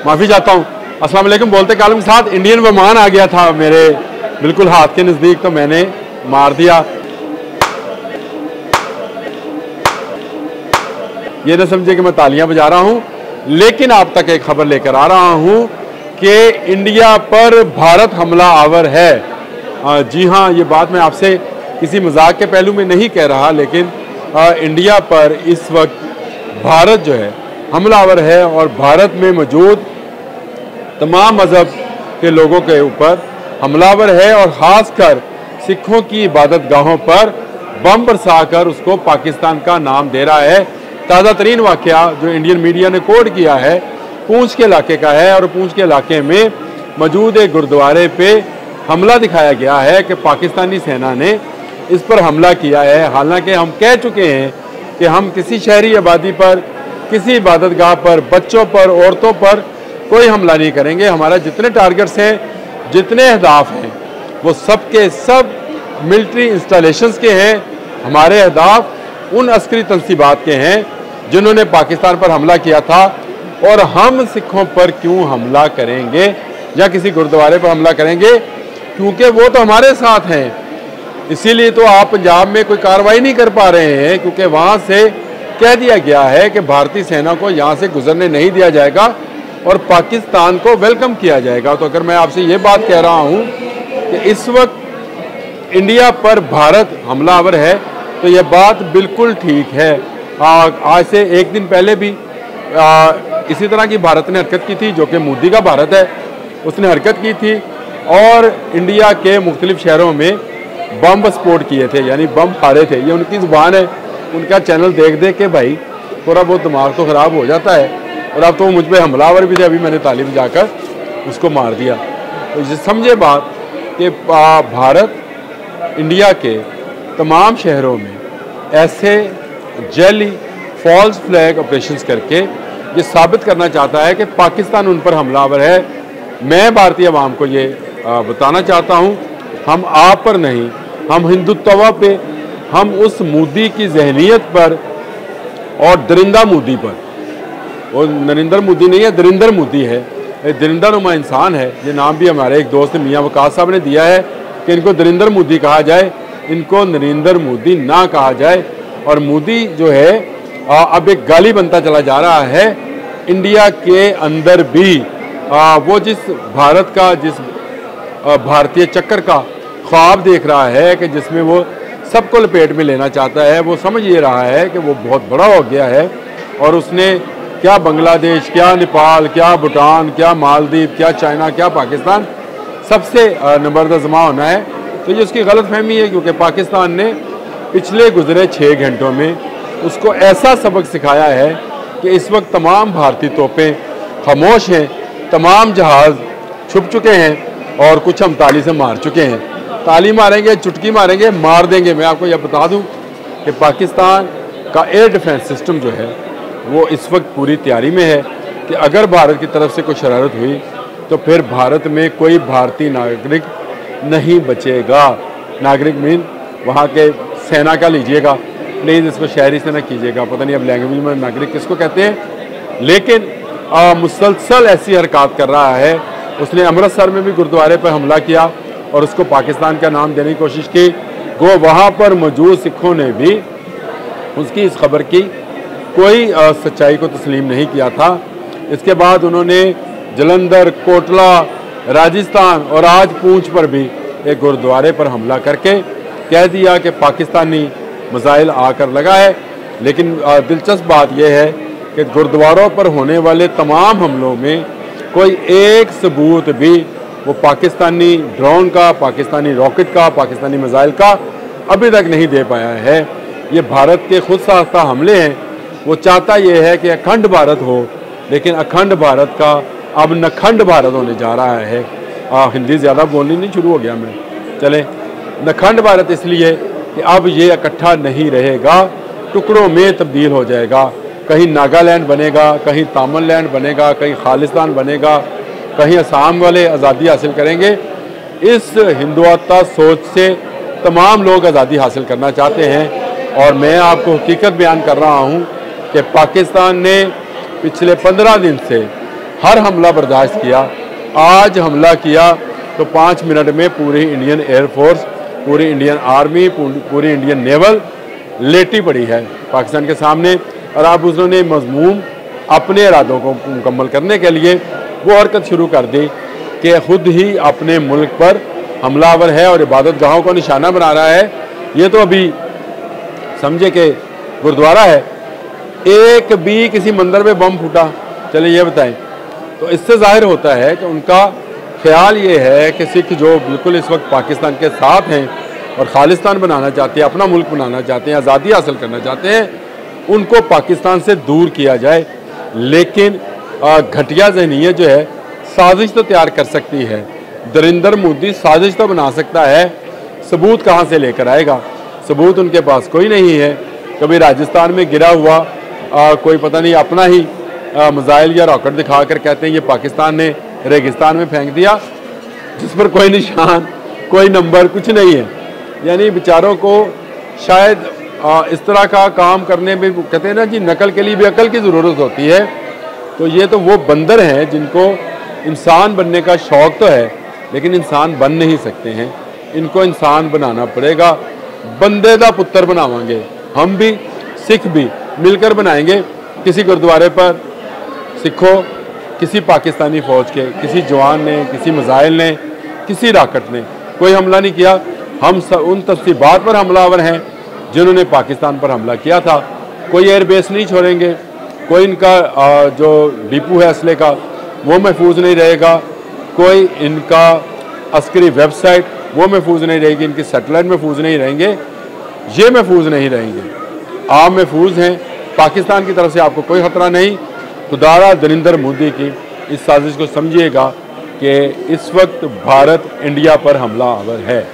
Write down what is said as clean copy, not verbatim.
माफ़ी चाहता हूँ। अस्सलाम वालेकुम बोलते कालम के साथ इंडियन विमान आ गया था मेरे बिल्कुल हाथ के नज़दीक, तो मैंने मार दिया। ये ना समझे कि मैं तालियां बजा रहा हूँ, लेकिन आप तक एक खबर लेकर आ रहा हूँ कि इंडिया पर भारत हमला आवर है। जी हाँ, ये बात मैं आपसे किसी मजाक के पहलू में नहीं कह रहा, लेकिन इंडिया पर इस वक्त भारत जो है हमलावर है और भारत में मौजूद तमाम मज़हब के लोगों के ऊपर हमलावर है और ख़ासकर सिखों की इबादत गाहों पर बम बरसाकर उसको पाकिस्तान का नाम दे रहा है। ताज़ा तरीन वाक़या जो इंडियन मीडिया ने कोड किया है पूंछ के इलाके का है, और पूंछ के इलाके में मौजूद एक गुरुद्वारे पे हमला दिखाया गया है कि पाकिस्तानी सेना ने इस पर हमला किया है। हालांकि हम कह चुके हैं कि हम किसी शहरी आबादी पर, किसी इबादत गाह पर, बच्चों पर, औरतों पर कोई हमला नहीं करेंगे। हमारा जितने टारगेट्स हैं, जितने अहदाफ हैं, वो सब के सब मिलिट्री इंस्टॉलेशंस के हैं। हमारे अहदाफ उन अस्करी तंसीबात के हैं जिन्होंने पाकिस्तान पर हमला किया था, और हम सिखों पर क्यों हमला करेंगे या किसी गुरुद्वारे पर हमला करेंगे, क्योंकि वो तो हमारे साथ हैं। इसीलिए तो आप पंजाब में कोई कार्रवाई नहीं कर पा रहे हैं, क्योंकि वहाँ से कह दिया गया है कि भारतीय सेना को यहाँ से गुजरने नहीं दिया जाएगा और पाकिस्तान को वेलकम किया जाएगा। तो अगर मैं आपसे ये बात कह रहा हूँ कि इस वक्त इंडिया पर भारत हमलावर है, तो यह बात बिल्कुल ठीक है। आज से एक दिन पहले भी इसी तरह की भारत ने हरकत की थी, जो कि मोदी का भारत है, उसने हरकत की थी और इंडिया के मुख्तलिफ शहरों में बम विस्फोट किए थे, यानी बम फाड़े थे। ये उनकी ज़ुबान है, उनका चैनल देख देख के भाई थोड़ा बहुत दिमाग तो ख़राब हो जाता है। और अब तो मुझ पर हमलावर भी थे, अभी मैंने ताली बजाकर उसको मार दिया। तो ये समझे बात कि भारत इंडिया के तमाम शहरों में ऐसे जैली फॉल्स फ्लैग ऑपरेशंस करके ये साबित करना चाहता है कि पाकिस्तान उन पर हमलावर है। मैं भारतीय अवाम को ये बताना चाहता हूँ, हम आप पर नहीं, हम हिंदुत्व पे, हम उस मोदी की जहनीत पर और दरिंदा मोदी पर, और नरेंद्र मोदी नहीं है, दरिंदर मोदी है, दरिंदा नुमा इंसान है। ये नाम भी हमारे एक दोस्त मियाँ वकास साहब ने दिया है कि इनको दरिंदर मोदी कहा जाए, इनको नरेंद्र मोदी ना कहा जाए। और मोदी जो है अब एक गाली बनता चला जा रहा है इंडिया के अंदर भी। वो जिस भारत का, जिस भारतीय चक्कर का ख्वाब देख रहा है कि जिसमें वो सबको लपेट में लेना चाहता है, वो समझ ये रहा है कि वो बहुत बड़ा हो गया है और उसने क्या बांग्लादेश, क्या नेपाल, क्या भूटान, क्या मालदीव, क्या चाइना, क्या पाकिस्तान सबसे नंबर जमा होना है। तो ये उसकी गलत फहमी है, क्योंकि पाकिस्तान ने पिछले गुजरे 6 घंटों में उसको ऐसा सबक सिखाया है कि इस वक्त तमाम भारतीय तोपें खामोश हैं, तमाम जहाज़ छुप चुके हैं और कुछ हम ताली से मार चुके हैं। ताली मारेंगे, चुटकी मारेंगे, मार देंगे। मैं आपको यह बता दूं कि पाकिस्तान का एयर डिफेंस सिस्टम जो है वो इस वक्त पूरी तैयारी में है कि अगर भारत की तरफ से कोई शरारत हुई तो फिर भारत में कोई भारतीय नागरिक नहीं बचेगा। नागरिक मीन वहाँ के सेना का लीजिएगा, प्लीज़ इसको शहरी से ना कीजिएगा, पता नहीं अब लैंग्वेज में नागरिक किसको कहते हैं, लेकिन मुसलसल ऐसी हरकत कर रहा है। उसने अमृतसर में भी गुरुद्वारे पर हमला किया और उसको पाकिस्तान का नाम देने की कोशिश की। गो वहाँ पर मौजूद सिखों ने भी उसकी इस खबर की कोई सच्चाई को तस्लीम नहीं किया था। इसके बाद उन्होंने जलंधर, कोटला, राजस्थान और आज पूंछ पर भी एक गुरुद्वारे पर हमला करके कह दिया कि पाकिस्तानी मिसाइल आकर लगा है। लेकिन दिलचस्प बात यह है कि गुरुद्वारों पर होने वाले तमाम हमलों में कोई एक सबूत भी वो पाकिस्तानी ड्रोन का, पाकिस्तानी रॉकेट का, पाकिस्तानी मिसाइल का अभी तक नहीं दे पाया है। ये भारत के खुद साख्ता हमले हैं। वो चाहता ये है कि अखंड भारत हो, लेकिन अखंड भारत का अब नखंड भारत होने जा रहा है। हिंदी ज़्यादा बोलनी नहीं शुरू हो गया मैं, चले। नखंड भारत इसलिए कि अब ये इकट्ठा नहीं रहेगा, टुकड़ों में तब्दील हो जाएगा। कहीं नागालैंड बनेगा, कहीं तामिलनाडु बनेगा, कहीं खालिस्तान बनेगा, कहीं असम वाले आज़ादी हासिल करेंगे। इस हिंदुत्व सोच से तमाम लोग आज़ादी हासिल करना चाहते हैं और मैं आपको हकीकत बयान कर रहा हूँ कि पाकिस्तान ने पिछले 15 दिन से हर हमला बर्दाश्त किया। आज हमला किया तो 5 मिनट में पूरी इंडियन एयरफोर्स, पूरी इंडियन आर्मी, पूरी इंडियन नेवल लेटी पड़ी है पाकिस्तान के सामने। और अब उन्होंने मजमूम अपने इरादों को मुकम्मल करने के लिए वो हरकत शुरू कर दी कि खुद ही अपने मुल्क पर हमलावर है और इबादत गाहों को निशाना बना रहा है। ये तो अभी समझे कि गुरुद्वारा है, एक भी किसी मंदिर में बम फूटा, चले ये बताएं। तो इससे जाहिर होता है कि उनका ख्याल ये है कि सिख जो बिल्कुल इस वक्त पाकिस्तान के साथ हैं और खालिस्तान बनाना चाहते हैं, अपना मुल्क बनाना चाहते हैं, आज़ादी हासिल करना चाहते हैं, उनको पाकिस्तान से दूर किया जाए। लेकिन घटिया ज़हनीयत जो है साजिश तो तैयार कर सकती है, नरेंद्र मोदी साजिश तो बना सकता है, सबूत कहाँ से लेकर आएगा? सबूत उनके पास कोई नहीं है। कभी राजस्थान में गिरा हुआ कोई पता नहीं अपना ही मिसाइल या रॉकेट दिखाकर कहते हैं ये पाकिस्तान ने रेगिस्तान में फेंक दिया, जिस पर कोई निशान, कोई नंबर, कुछ नहीं है। यानी बेचारों को शायद इस तरह का काम करने में, कहते हैं ना जी, नकल के लिए भी अकल की ज़रूरत होती है। तो ये तो वो बंदर हैं जिनको इंसान बनने का शौक़ तो है, लेकिन इंसान बन नहीं सकते हैं। इनको इंसान बनाना पड़ेगा, बंदे दा पुत्र बनावांगे, हम भी सिख भी मिलकर बनाएंगे। किसी गुरुद्वारे पर सिखों, किसी पाकिस्तानी फ़ौज के किसी जवान ने, किसी मिसाइल ने, किसी रॉकेट ने कोई हमला नहीं किया। हम उन तस्दीक़ात पर हमलावर हैं जिन्होंने पाकिस्तान पर हमला किया था। कोई एयरबेस नहीं छोड़ेंगे, कोई इनका जो डिपो है असले का वो महफूज नहीं रहेगा, कोई इनका अस्करी वेबसाइट वो महफूज नहीं रहेगी, इनकी सैटेलाइट महफूज नहीं रहेंगे, ये महफूज नहीं रहेंगे। आप महफूज हैं, पाकिस्तान की तरफ से आपको कोई ख़तरा नहीं। खुदारा नरेंद्र मोदी की इस साजिश को समझिएगा कि इस वक्त भारत इंडिया पर हमलावर है।